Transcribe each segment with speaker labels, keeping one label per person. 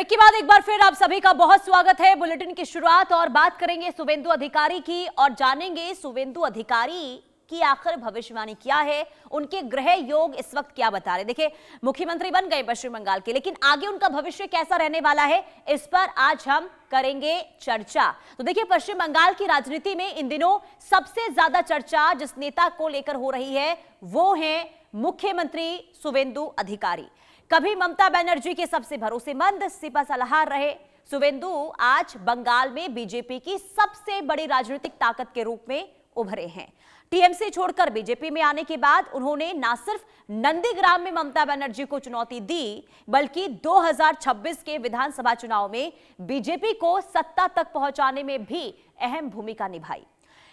Speaker 1: Break के बाद एक बार फिर आप सभी का बहुत स्वागत है। बुलेटिन की शुरुआत और बात करेंगे शुवेंदु अधिकारी की और जानेंगे शुवेंदु अधिकारी की आखिर भविष्यवाणी क्या है, उनके ग्रह योग इस वक्त क्या बता रहे। देखिए, मुख्यमंत्री बन गए पश्चिम बंगाल के, लेकिन आगे उनका भविष्य कैसा रहने वाला है, इस पर आज हम करेंगे चर्चा। तो देखिए, पश्चिम बंगाल की राजनीति में इन दिनों सबसे ज्यादा चर्चा जिस नेता को लेकर हो रही है वो है मुख्यमंत्री शुवेंदु अधिकारी। कभी ममता बनर्जी के सबसे भरोसेमंद सिपा सलाहकार रहे शुवेंदु आज बंगाल में बीजेपी की सबसे बड़ी राजनीतिक ताकत के रूप में उभरे हैं। टीएमसी छोड़कर बीजेपी में आने के बाद उन्होंने न सिर्फ नंदीग्राम में ममता बनर्जी को चुनौती दी, बल्कि 2026 के विधानसभा चुनाव में बीजेपी को सत्ता तक पहुंचाने में भी अहम भूमिका निभाई।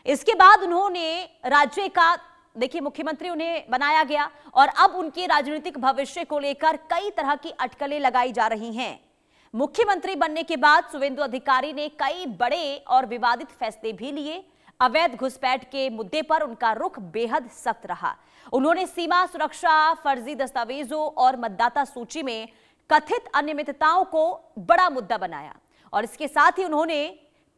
Speaker 1: इसके बाद उन्होंने राज्य का देखिए मुख्यमंत्री उन्हें बनाया गया और अब उनके राजनीतिक भविष्य को लेकर कई तरह की अटकलें लगाई जा रही हैं। मुख्यमंत्री बनने के बाद शुवेंदु अधिकारी ने कई बड़े और विवादित फैसले भी लिए। अवैध घुसपैठ के मुद्दे पर उनका रुख बेहद सख्त रहा। उन्होंने सीमा सुरक्षा, फर्जी दस्तावेजों और मतदाता सूची में कथित अनियमितताओं को बड़ा मुद्दा बनाया और इसके साथ ही उन्होंने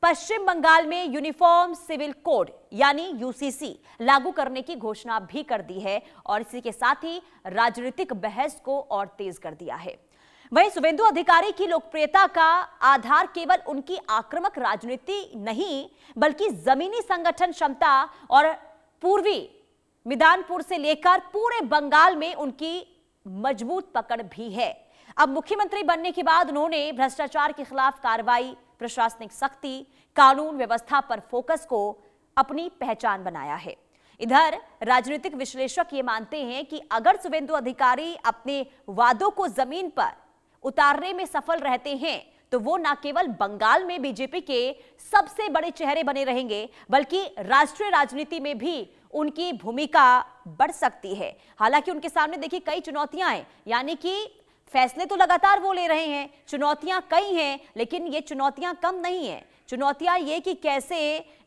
Speaker 1: पश्चिम बंगाल में यूनिफॉर्म सिविल कोड यानी यूसीसी लागू करने की घोषणा भी कर दी है और इसी के साथ ही राजनीतिक बहस को और तेज कर दिया है। वहीं शुवेंदु अधिकारी की लोकप्रियता का आधार केवल उनकी आक्रामक राजनीति नहीं, बल्कि जमीनी संगठन क्षमता और पूर्वी मिदानपुर से लेकर पूरे बंगाल में उनकी मजबूत पकड़ भी है। अब मुख्यमंत्री बनने के बाद उन्होंने भ्रष्टाचार के खिलाफ कार्रवाई, प्रशासनिक सख्ती, कानून व्यवस्था पर फोकस को अपनी पहचान बनाया है। इधर राजनीतिक विश्लेषक ये मानते हैं कि अगर शुवेंदु अधिकारी अपने वादों को जमीन पर उतारने में सफल रहते हैं तो वो न केवल बंगाल में बीजेपी के सबसे बड़े चेहरे बने रहेंगे, बल्कि राष्ट्रीय राजनीति में भी उनकी भूमिका बढ़ सकती है। हालांकि उनके सामने देखिए कई चुनौतियां हैं, यानी कि फैसले तो लगातार वो ले रहे हैं, चुनौतियां कई हैं, लेकिन ये चुनौतियां कम नहीं है। चुनौतियां ये कि कैसे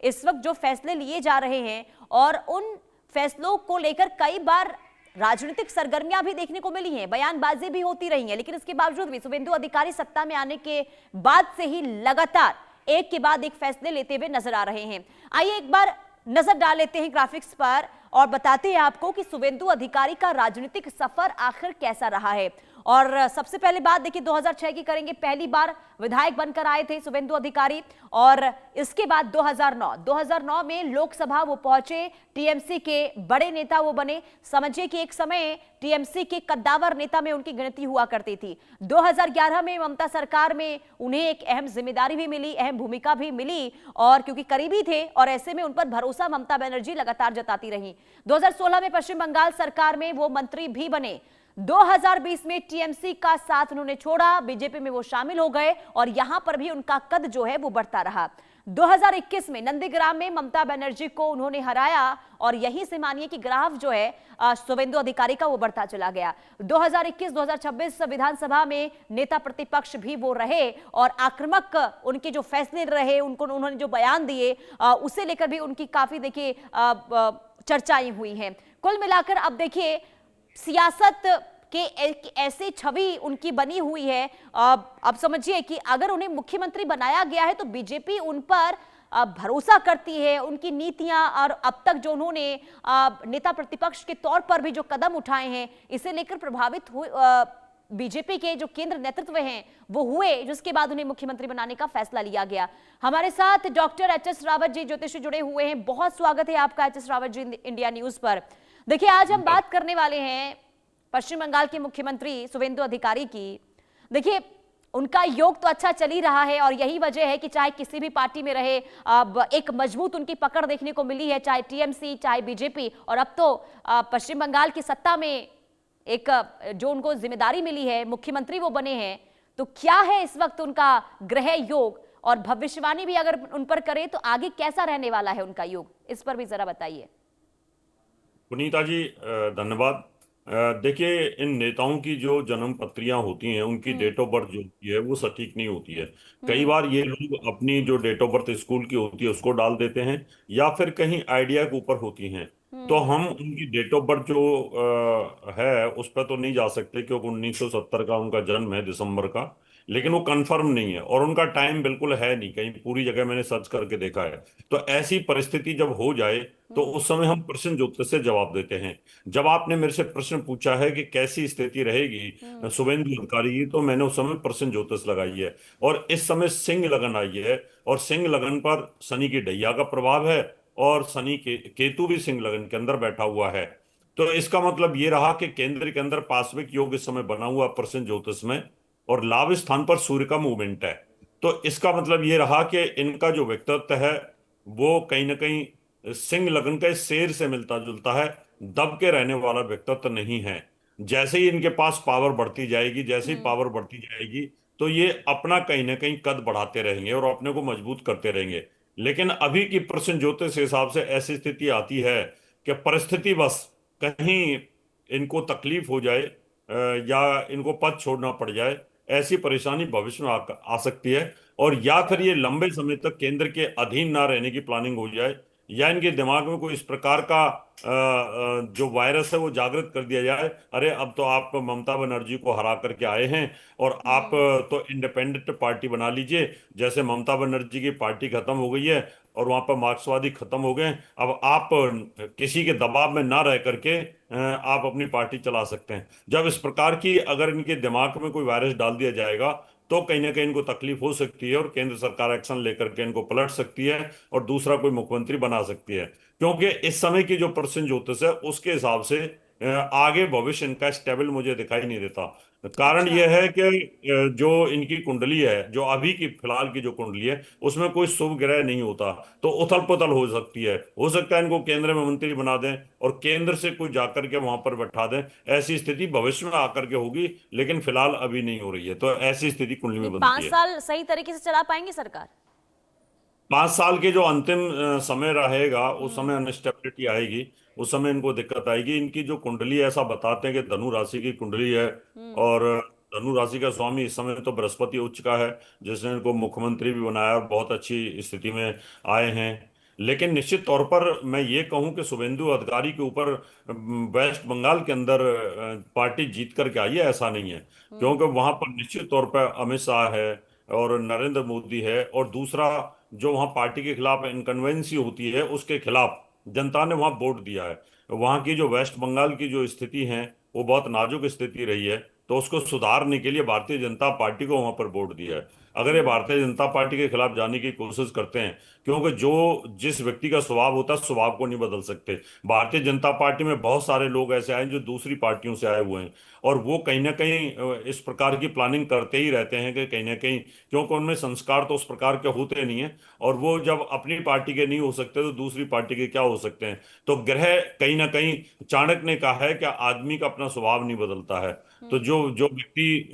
Speaker 1: इस वक्त जो फैसले लिए जा रहे हैं और उन फैसलों को लेकर कई बार राजनीतिक सरगर्मियां भी देखने को मिली हैं, बयानबाजी भी होती रही है, लेकिन इसके बावजूद भी शुवेंदु अधिकारी सत्ता में आने के बाद से ही लगातार एक के बाद एक फैसले लेते हुए नजर आ रहे हैं। आइए एक बार नजर डाल लेते हैं ग्राफिक्स पर और बताते हैं आपको कि शुवेंदु अधिकारी का राजनीतिक सफर आखिर कैसा रहा है। और सबसे पहले बात देखिए 2006 की करेंगे। पहली बार विधायक बनकर आए थे शुवेंदु अधिकारी और इसके बाद 2009 में लोकसभा वो पहुंचे, टीएमसी के बड़े नेता वो बने। समझिए कि एक समय टीएमसी के कद्दावर नेता में उनकी गिनती हुआ करती थी। 2011 में ममता सरकार में उन्हें एक अहम जिम्मेदारी भी मिली, अहम भूमिका भी मिली और क्योंकि करीबी थे और ऐसे में उन पर भरोसा ममता बनर्जी लगातार जताती रही। 2016 में पश्चिम बंगाल सरकार में वो मंत्री भी बने। 2020 में टीएमसी का साथ उन्होंने छोड़ा, बीजेपी में वो शामिल हो गए और यहां पर भी उनका कद जो है वो बढ़ता रहा। 2021 में नंदीग्राम में ममता बनर्जी को उन्होंने हराया और यहीं से मानिए कि ग्राफ जो है शुवेंदु अधिकारी का वो बढ़ता चला गया। 2021-2026 विधानसभा में नेता प्रतिपक्ष भी वो रहे और आक्रामक उनके जो फैसले रहे, उनको उन्होंने जो बयान दिए उसे लेकर भी उनकी काफी देखिए चर्चाएं हुई हैं। कुल मिलाकर अब देखिए सियासत के एक ऐसी छवि उनकी बनी हुई है। अब समझिए कि अगर उन्हें मुख्यमंत्री बनाया गया है तो बीजेपी उन पर भरोसा करती है, उनकी नीतियां और अब तक जो उन्होंने नेता प्रतिपक्ष के तौर पर भी जो कदम उठाए हैं इसे लेकर प्रभावित हुए बीजेपी के जो केंद्र नेतृत्व हैं वो हुए, जिसके बाद उन्हें मुख्यमंत्री बनाने का फैसला लिया गया। हमारे साथ डॉक्टर एच.एस. रावत जी ज्योतिषी जुड़े हुए हैं। बहुत स्वागत है आपका HS. Rawat ji India news पर। देखिए, आज हम बात करने वाले हैं पश्चिम बंगाल के मुख्यमंत्री शुवेंदु अधिकारी की। देखिए, उनका योग तो अच्छा चल ही रहा है और यही वजह है कि चाहे किसी भी पार्टी में रहे अब एक मजबूत उनकी पकड़ देखने को मिली है, चाहे टीएमसी चाहे बीजेपी और अब तो पश्चिम बंगाल की सत्ता में एक जो उनको जिम्मेदारी मिली है, मुख्यमंत्री वो बने हैं। तो क्या है इस वक्त उनका ग्रह योग और भविष्यवाणी भी अगर उन पर करें तो आगे कैसा रहने वाला है उनका योग, इस पर भी जरा बताइए।
Speaker 2: पुनीता जी धन्यवाद। देखिए, इन नेताओं की जो जन्म पत्रियां होती हैं उनकी डेट ऑफ बर्थ जो होती है वो सटीक नहीं होती है। कई बार ये लोग अपनी जो डेट ऑफ बर्थ स्कूल की होती है उसको डाल देते हैं या फिर कहीं आइडिया के ऊपर होती हैं। तो हम उनकी डेट ऑफ बर्थ जो है उस पर तो नहीं जा सकते क्योंकि 1970 का उनका जन्म है, दिसंबर का। लेकिन वो कंफर्म नहीं है और उनका टाइम बिल्कुल है नहीं, कहीं पूरी जगह मैंने सर्च करके देखा है। तो ऐसी परिस्थिति जब हो जाए तो उस समय हम प्रश्न ज्योतिष से जवाब देते हैं। जब आपने मेरे से प्रश्न पूछा है कि कैसी स्थिति रहेगी शुभेंदु अधिकारी की, तो मैंने उस समय प्रश्न ज्योतिष लगाई है। और इस समय सिंह लगन आई है, और सिंह लगन पर शनि की ढैया का प्रभाव है, और शनि के केतु भी सिंह लगन के अंदर बैठा हुआ है। तो इसका मतलब ये रहा कि केंद्र के अंदर पार्श्विक योग इस समय बना हुआ प्रश्न ज्योतिष में, और लाभ स्थान पर सूर्य का मूवमेंट है। तो इसका मतलब ये रहा कि इनका जो व्यक्तित्व है वो कहीं ना कहीं सिंह लगन के शेर से मिलता जुलता है, दब के रहने वाला व्यक्तित्व नहीं है। जैसे ही इनके पास पावर बढ़ती जाएगी, जैसे ही
Speaker 1: हम्म।
Speaker 2: पावर बढ़ती जाएगी, तो ये अपना कहीं ना कहीं कद बढ़ाते रहेंगे और अपने को मजबूत करते रहेंगे। लेकिन अभी की प्रश्न ज्योतिष के हिसाब से ऐसी स्थिति आती है कि परिस्थिति बस कहीं इनको तकलीफ हो जाए, या इनको पद छोड़ना पड़ जाए, ऐसी परेशानी भविष्य में आ सकती है। और या फिर ये लंबे समय तक केंद्र के अधीन ना रहने की प्लानिंग हो जाए, या इनके दिमाग में कोई इस प्रकार का जो वायरस है वो जागृत कर दिया जाए, अरे अब तो आप ममता बनर्जी को हरा करके आए हैं और आप
Speaker 1: हम्म।
Speaker 2: तो इंडिपेंडेंट पार्टी बना लीजिए। जैसे ममता बनर्जी की पार्टी खत्म हो गई है और वहां पर मार्क्सवादी खत्म हो गए, अब आप किसी के दबाव में ना रह करके आप अपनी पार्टी चला सकते हैं। जब इस प्रकार की अगर इनके दिमाग में कोई वायरस डाल दिया जाएगा, तो कहीं ना कहीं इनको तकलीफ हो सकती है और केंद्र सरकार एक्शन लेकर के इनको पलट सकती है और दूसरा कोई मुख्यमंत्री बना सकती है। क्योंकि इस समय की जो प्रश्न ज्योतिष है उसके हिसाब से आगे भविष्य इनका स्टेबल मुझे दिखाई नहीं देता। कारण
Speaker 1: अच्छा।
Speaker 2: यह है कि जो इनकी कुंडली है, जो अभी की फिलहाल की जो कुंडली है, उसमें कोई शुभ ग्रह नहीं होता, तो उथल पुथल हो सकती है। हो सकता है इनको केंद्र में मंत्री बना दें और केंद्र से कोई जाकर के वहां पर बैठा दें। ऐसी स्थिति भविष्य में आकर के होगी, लेकिन फिलहाल अभी नहीं हो रही है। तो ऐसी स्थिति कुंडली
Speaker 1: ये
Speaker 2: में बनती
Speaker 1: पांच
Speaker 2: है।
Speaker 1: साल सही तरीके से चला पाएंगे सरकार?
Speaker 2: 5 साल के जो अंतिम समय रहेगा, उस
Speaker 1: हम्म।
Speaker 2: समय अनस्टेबिलिटी आएगी, उस समय इनको दिक्कत आएगी। इनकी जो कुंडली है, ऐसा बताते हैं कि धनु राशि की कुंडली है,
Speaker 1: हम्म।
Speaker 2: और धनु राशि का स्वामी इस समय तो बृहस्पति उच्च का है, जिसने इनको मुख्यमंत्री भी बनाया और बहुत अच्छी स्थिति में आए हैं। लेकिन निश्चित तौर पर मैं ये कहूं कि शुभेंदु अधिकारी के ऊपर वेस्ट बंगाल के अंदर पार्टी जीत करके आई है, ऐसा नहीं है। क्योंकि
Speaker 1: हम्म।
Speaker 2: वहां पर निश्चित तौर पर अमित शाह है और नरेंद्र मोदी है, और दूसरा जो वहां पार्टी के खिलाफ इनकन्वेंसी होती है उसके खिलाफ जनता ने वहां वोट दिया है। वहां की जो वेस्ट बंगाल की जो स्थिति है वो बहुत नाजुक स्थिति रही है, तो उसको सुधारने के लिए भारतीय जनता पार्टी को वहां पर वोट दिया है। अगर ये भारतीय जनता पार्टी के खिलाफ जाने की कोशिश करते हैं, क्योंकि जो जिस व्यक्ति का स्वभाव होता है स्वभाव को नहीं बदल सकते। भारतीय जनता पार्टी में बहुत सारे लोग ऐसे आए हैं जो दूसरी पार्टियों से आए हुए हैं, और वो कहीं ना कहीं इस प्रकार की प्लानिंग करते ही रहते हैं कि कहीं ना कहीं, क्योंकि उनमें संस्कार तो उस प्रकार के होते नहीं है, और वो जब अपनी पार्टी के नहीं हो सकते तो दूसरी पार्टी के क्या हो सकते हैं। तो ग्रह कहीं ना कहीं, चाणक्य ने कहा है कि आदमी का अपना स्वभाव नहीं बदलता है। तो जो जो व्यक्ति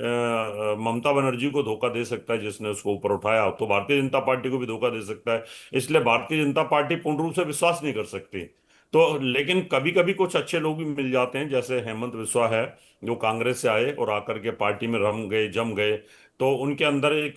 Speaker 2: ममता बनर्जी को धोखा दे सकता है, जिसने उसको ऊपर उठाया, तो भारतीय जनता पार्टी को भी धोखा दे सकता है। इसलिए भारतीय जनता पार्टी पूर्ण रूप से विश्वास नहीं कर सकती। तो लेकिन कभी कभी कुछ अच्छे लोग भी मिल जाते हैं, जैसे हेमंत बिस्वा है, जो कांग्रेस से आए और आकर के पार्टी में रम गए, जम गए। तो उनके अंदर एक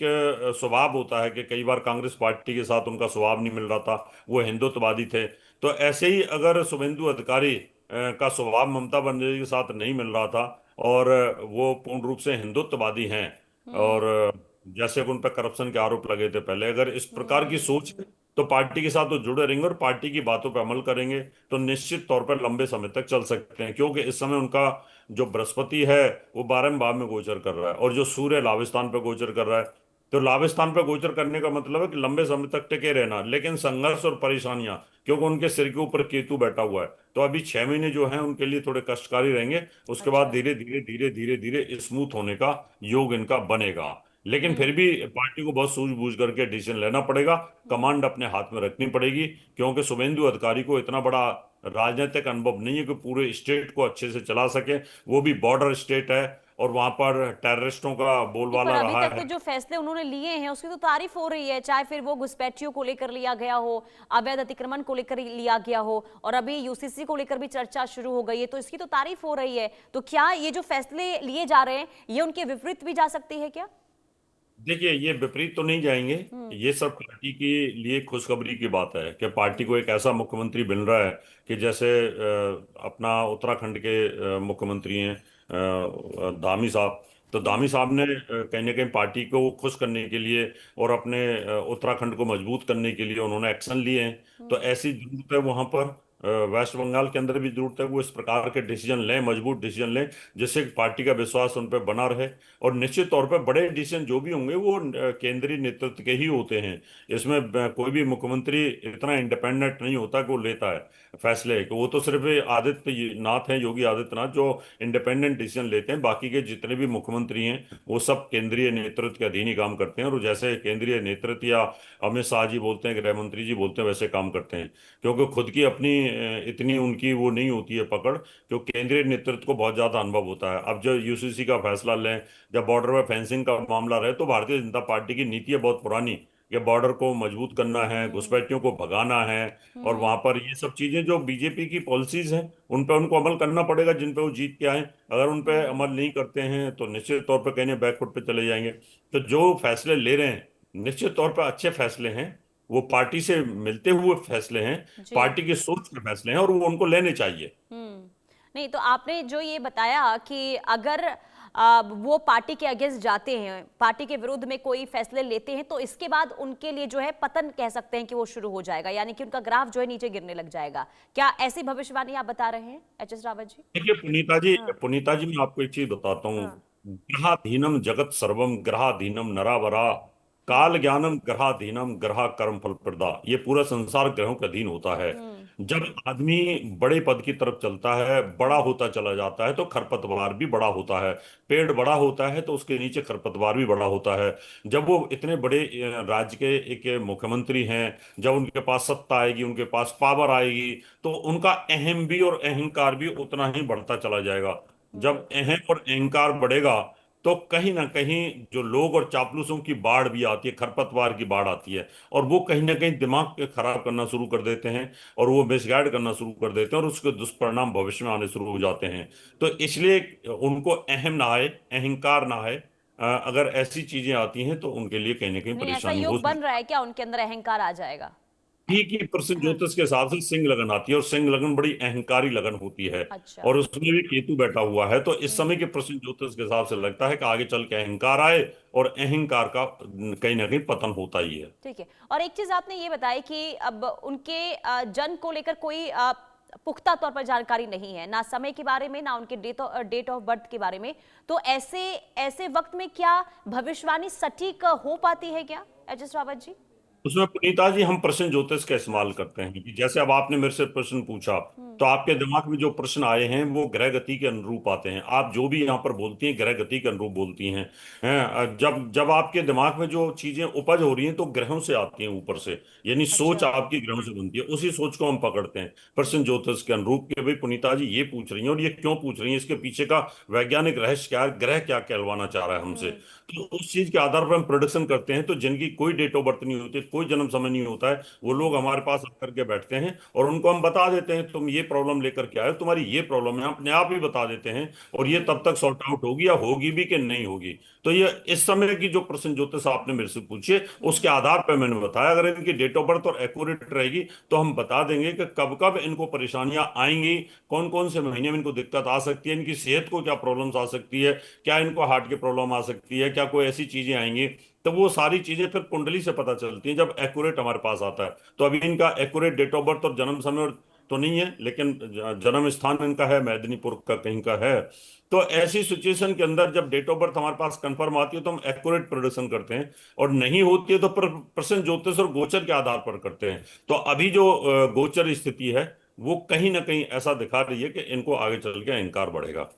Speaker 2: स्वभाव होता है कि कई बार कांग्रेस पार्टी के साथ उनका स्वभाव नहीं मिल रहा था, वो हिंदुत्ववादी थे। तो ऐसे ही अगर शुभेंदु अधिकारी का स्वभाव ममता बनर्जी के साथ नहीं मिल रहा था, और वो पूर्ण रूप से हिंदुत्ववादी हैं, और
Speaker 1: हम्म।
Speaker 2: जैसे कि उन पर करप्शन के आरोप लगे थे पहले, अगर इस प्रकार की
Speaker 1: हम्म।
Speaker 2: सोच है, तो पार्टी के साथ तो जुड़े रहेंगे और पार्टी की बातों पर अमल करेंगे, तो निश्चित तौर पर लंबे समय तक चल सकते हैं। क्योंकि इस समय उनका जो बृहस्पति है वो 12वें भाव में गोचर कर रहा है, और जो सूर्य लाभ स्थान पर गोचर कर रहा है। तो लाभ स्थान पर गोचर करने का मतलब है कि लंबे समय तक टिके रहना, लेकिन संघर्ष और परेशानियां, क्योंकि उनके सिर के ऊपर केतु बैठा हुआ है। तो अभी 6 महीने जो हैं उनके लिए थोड़े कष्टकारी रहेंगे। उसके बाद
Speaker 1: अच्छा।
Speaker 2: धीरे धीरे धीरे धीरे धीरे स्मूथ होने का योग इनका बनेगा। लेकिन फिर
Speaker 1: हम्म।
Speaker 2: भी पार्टी को बहुत सूझबूझ करके डिसीजन लेना पड़ेगा, कमांड अपने हाथ में रखनी पड़ेगी। क्योंकि शुभेंदु अधिकारी को इतना बड़ा राजनीतिक अनुभव नहीं है कि पूरे स्टेट को अच्छे से चला सके। वो भी बॉर्डर स्टेट है, और वहां पर टेररिस्टों का
Speaker 1: नहीं, पर
Speaker 2: बोलबाला
Speaker 1: अभी
Speaker 2: रहा
Speaker 1: तक तो
Speaker 2: है।
Speaker 1: जो फैसले उन्होंने लिए हैं उसकी तो तारीफ हो रही है, चाहे फिर वो घुसपैठियों को लेकर लिया गया हो, अवैध अतिक्रमण को लेकर लिया गया हो, और अभी यूसीसी को लेकर भी चर्चा शुरू हो गई है, तो इसकी तो तारीफ हो रही है। तो क्या ये जो फैसले लिए जा रहे हैं ये उनके विपरीत भी जा सकती है क्या?
Speaker 2: देखिए, ये विपरीत तो नहीं जाएंगे।
Speaker 1: हम्म।
Speaker 2: ये सब पार्टी के लिए खुशखबरी की बात है कि पार्टी को एक ऐसा मुख्यमंत्री मिल रहा है कि जैसे अपना उत्तराखंड के मुख्यमंत्री हैं धामी साहब, तो दामी साहब ने कहीं ना कहीं पार्टी को खुश करने के लिए और अपने उत्तराखंड को मजबूत करने के लिए उन्होंने एक्शन लिए हैं। तो
Speaker 1: हम्म।
Speaker 2: ऐसी जरूरत है वहां पर। वेस्ट बंगाल के अंदर भी जरूरत है वो इस प्रकार के डिसीजन लें, मजबूत डिसीजन लें, जिससे कि पार्टी का विश्वास उन पर बना रहे। और निश्चित तौर पर बड़े डिसीजन जो भी होंगे वो केंद्रीय नेतृत्व के ही होते हैं। इसमें कोई भी मुख्यमंत्री इतना इंडिपेंडेंट नहीं होता कि वो लेता है फैसले, कि वो तो सिर्फ आदित्यनाथ हैं, योगी आदित्यनाथ, जो इंडिपेंडेंट डिसीजन लेते हैं। बाकी के जितने भी मुख्यमंत्री हैं वो सब केंद्रीय नेतृत्व के अधीन ही काम करते हैं, और जैसे केंद्रीय नेतृत्व या अमित शाह जी बोलते हैं, गृह मंत्री जी बोलते हैं, वैसे काम करते हैं। क्योंकि खुद की अपनी इतनी उनकी वो नहीं होती है पकड़, क्योंकि केंद्रीय नेतृत्व को बहुत ज्यादा अनुभव होता है। अब जो यूसीसी का फैसला लें, जब बॉर्डर पर फेंसिंग का मामला रहे, तो भारतीय जनता पार्टी की नीति है बहुत पुरानी, कि बॉर्डर को मजबूत करना है,
Speaker 1: हम्म।
Speaker 2: घुसपैठियों को भगाना है। और
Speaker 1: हम्म।
Speaker 2: वहां पर ये सब चीजें जो बीजेपी की पॉलिसीज हैं उन पर उनको अमल करना पड़ेगा, जिन पे वो जीत के आए। अगर उन पे
Speaker 1: हम्म।
Speaker 2: अमल नहीं करते हैं तो निश्चित तौर पर कहीं बैकफुट पे चले जाएंगे। तो जो फैसले ले रहे हैं निश्चित तौर पर अच्छे फैसले हैं, वो पार्टी से मिलते हुए फैसले हैं,
Speaker 1: जी।
Speaker 2: पार्टी की सोच के फैसले हैं, और वो उनको लेने चाहिए।
Speaker 1: हम्म। नहीं, तो आपने जो ये बताया कि अगर वो पार्टी के अगेंस्ट जाते हैं, पार्टी के विरुद्ध में कोई फैसले लेते हैं, तो इसके बाद उनके लिए जो है पतन कह सकते हैं कि वो शुरू हो जाएगा, यानी कि उनका ग्राफ जो है नीचे गिरने लग जाएगा। क्या ऐसी भविष्यवाणी आप बता रहे हैं एच एस रावत जी?
Speaker 2: देखिए पुनीता जी,
Speaker 1: हाँ।
Speaker 2: मैं आपको एक चीज बताता हूँ।
Speaker 1: हाँ।
Speaker 2: ग्रहाधीनम जगत सर्वम ग्रहाधीनम नरावरा, काल ज्ञानम ग्रहाधीनम ग्रह कर्म फल प्रदा। ये पूरा संसार ग्रहों के अधीन होता है।
Speaker 1: हम्म।
Speaker 2: जब आदमी बड़े पद की तरफ चलता है, बड़ा
Speaker 1: हम्म।
Speaker 2: होता चला जाता है, तो खरपतवार भी बड़ा होता है। पेड़ बड़ा होता है तो उसके नीचे खरपतवार भी बड़ा होता है। जब वो इतने बड़े राज्य के एक मुख्यमंत्री हैं, जब उनके पास सत्ता आएगी, उनके पास पावर आएगी, तो उनका अहम भी और अहंकार भी उतना ही बढ़ता चला जाएगा।
Speaker 1: हम्म।
Speaker 2: जब अहम और अहंकार बढ़ेगा तो कहीं ना कहीं जो लोग और चापलूसों की बाढ़ भी आती है, खरपतवार की बाढ़ आती है, और वो कहीं ना कहीं दिमाग के खराब करना शुरू कर देते हैं, और वो मिसगाइड करना शुरू कर देते हैं, और उसके दुष्परिणाम भविष्य में आने शुरू हो जाते हैं। तो इसलिए उनको अहम ना आए, अहंकार ना आए। अगर ऐसी चीजें आती हैं तो उनके लिए कहीं ना कहीं
Speaker 1: नहीं, ऐसा
Speaker 2: परेशानी हो
Speaker 1: योग
Speaker 2: सकती
Speaker 1: बन रहा है क्या, उनके अंदर अहंकार आ जाएगा?
Speaker 2: है। ठीक ही प्रश्न
Speaker 1: हाँ।
Speaker 2: ज्योतिष के हिसाब से सिंह लगन आती है, और सिंह लगन बड़ी अहंकारी लगन होती है।
Speaker 1: अच्छा।
Speaker 2: और उसमें भी केतु बैठा हुआ है, तो इस समय
Speaker 1: हम्म।
Speaker 2: के प्रश्न ज्योतिष के हिसाब से लगता है कि आगे चल के अहंकार आए, और अहंकार का कहीं ना कहीं पतन होता ही है।
Speaker 1: ठीक है। और एक चीज आपने ये बताई कि अब उनके जन्म को लेकर कोई पुख्ता तौर पर जानकारी नहीं है, ना समय के बारे में, ना उनके डेट ऑफ बर्थ के बारे में। तो ऐसे ऐसे वक्त में क्या भविष्यवाणी सटीक हो पाती है क्या एच एस रावत जी?
Speaker 2: उसमें पुनीता जी हम प्रश्न ज्योतिष का इस्तेमाल करते हैं, कि जैसे अब आपने मेरे से प्रश्न पूछा,
Speaker 1: हम्म।
Speaker 2: तो आपके दिमाग में जो प्रश्न आए हैं वो ग्रह गति के अनुरूप आते हैं। आप जो भी यहाँ पर बोलती हैं ग्रह गति के अनुरूप बोलती हैं। जब जब आपके दिमाग में जो चीजें उपज हो रही हैं तो ग्रहों से आती हैं ऊपर से, यानी सोच
Speaker 1: अच्छा।
Speaker 2: आपकी ग्रहों से बनती है, उसी सोच को हम पकड़ते हैं प्रश्न ज्योतिष के अनुरूप, कि भाई पुनीता जी ये पूछ रही हैं, और ये क्यों पूछ रही हैं, इसके पीछे का वैज्ञानिक रहस्य क्या है, ग्रह क्या कहलवाना चाह रहा है हमसे।
Speaker 1: हम्म।
Speaker 2: तो उस चीज के आधार पर हम प्रोडिक्शन करते हैं। तो जिनकी कोई डेट ऑफ बर्थ नहीं होती, कोई जन्म समय नहीं होता है, वो लोग हमारे पास आकर के बैठते हैं, और उनको हम बता देते हैं तुम ये प्रॉब्लम लेकर के आए, तुम्हारी ये प्रॉब्लम है, हम अपने आप ही बता देते हैं। और ये
Speaker 1: हम्म।
Speaker 2: तब तक सॉर्ट आउट होगी, या होगी भी कि नहीं होगी। तो ये इस समय की जो प्रश्न ज्योतिष आपने मेरे से पूछे, उसके
Speaker 1: हम्म।
Speaker 2: आधार पर मैंने बताया। अगर इनकी डेट ऑफ बर्थ और एक्यूरेट रहेगी तो हम बता देंगे कि कब कब इनको परेशानियां आएंगी, कौन कौन से महीने में इनको दिक्कत आ सकती है, इनकी सेहत को क्या प्रॉब्लम्स आ सकती है, क्या इनको हार्ट की प्रॉब्लम आ सकती है, क्या कोई ऐसी चीजें आएंगी। तो वो सारी चीजें फिर कुंडली से पता चलती हैं जब एक्यूरेट हमारे पास आता है। तो अभी इनका एक्यूरेट डेट ऑफ बर्थ और जन्म समय तो नहीं है, लेकिन जन्म स्थान इनका है मेदिनीपुर का कहीं का है। तो ऐसी सिचुएशन के अंदर जब डेट ऑफ बर्थ हमारे पास कंफर्म आती है तो हम एक्यूरेट प्रोडिक्शन करते हैं, और नहीं होती है तो प्रश्न ज्योतिष और गोचर के आधार पर करते हैं। तो अभी जो गोचर स्थिति है वो कहीं ना कहीं ऐसा दिखा रही है कि इनको आगे चल के अहंकार बढ़ेगा।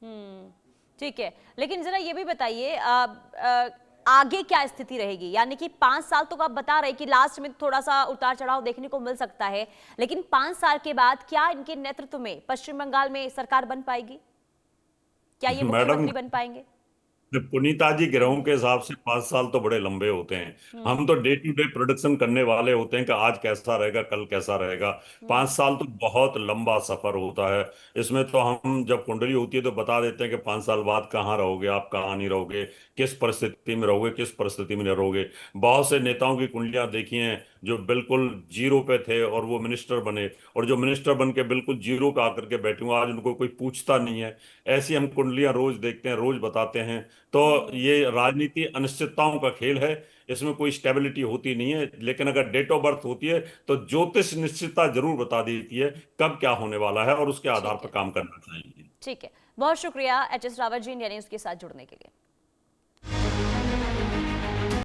Speaker 1: हम्म। ठीक है। लेकिन जरा ये भी बताइए, आगे क्या स्थिति रहेगी, यानी कि 5 साल तो आप बता रहे कि लास्ट में थोड़ा सा उतार चढ़ाव देखने को मिल सकता है, लेकिन 5 साल के बाद क्या इनके नेतृत्व में पश्चिम बंगाल में सरकार बन पाएगी? क्या ये
Speaker 2: मैडम
Speaker 1: मुख्यमंत्री बन पाएंगे?
Speaker 2: पुनीता जी, ग्रहों
Speaker 1: हम्म।
Speaker 2: के हिसाब से 5 साल तो बड़े लंबे होते हैं।
Speaker 1: हम्म।
Speaker 2: हम तो डे टू डे प्रोडक्शन करने वाले होते हैं कि आज कैसा रहेगा, कल कैसा रहेगा।
Speaker 1: हम्म।
Speaker 2: 5 साल तो बहुत लंबा सफर होता है। इसमें तो हम जब कुंडली होती है तो बता देते हैं कि 5 साल बाद कहाँ रहोगे, आप कहाँ नहीं रहोगे, किस परिस्थिति में रहोगे, किस परिस्थिति में नहीं रहोगे। बहुत से नेताओं की कुंडलियां देखी हैं, जो बिल्कुल जीरो पे थे और वो मिनिस्टर बने, और जो मिनिस्टर बन के बिल्कुल जीरो पे आकर के बैठे हुए आज उनको कोई पूछता नहीं है। ऐसी हम कुंडलियां रोज देखते हैं, रोज बताते हैं। तो ये राजनीति अनिश्चितताओं का खेल है, इसमें कोई स्टेबिलिटी होती नहीं है। लेकिन अगर डेट ऑफ बर्थ होती है तो ज्योतिष निश्चितता जरूर बता देती है कब क्या होने वाला है, और उसके आधार
Speaker 1: ठीक
Speaker 2: पर
Speaker 1: है।
Speaker 2: काम करना चाहिए।
Speaker 1: ठीक है, बहुत शुक्रिया H S Rawat ji India news के साथ जुड़ने के लिए।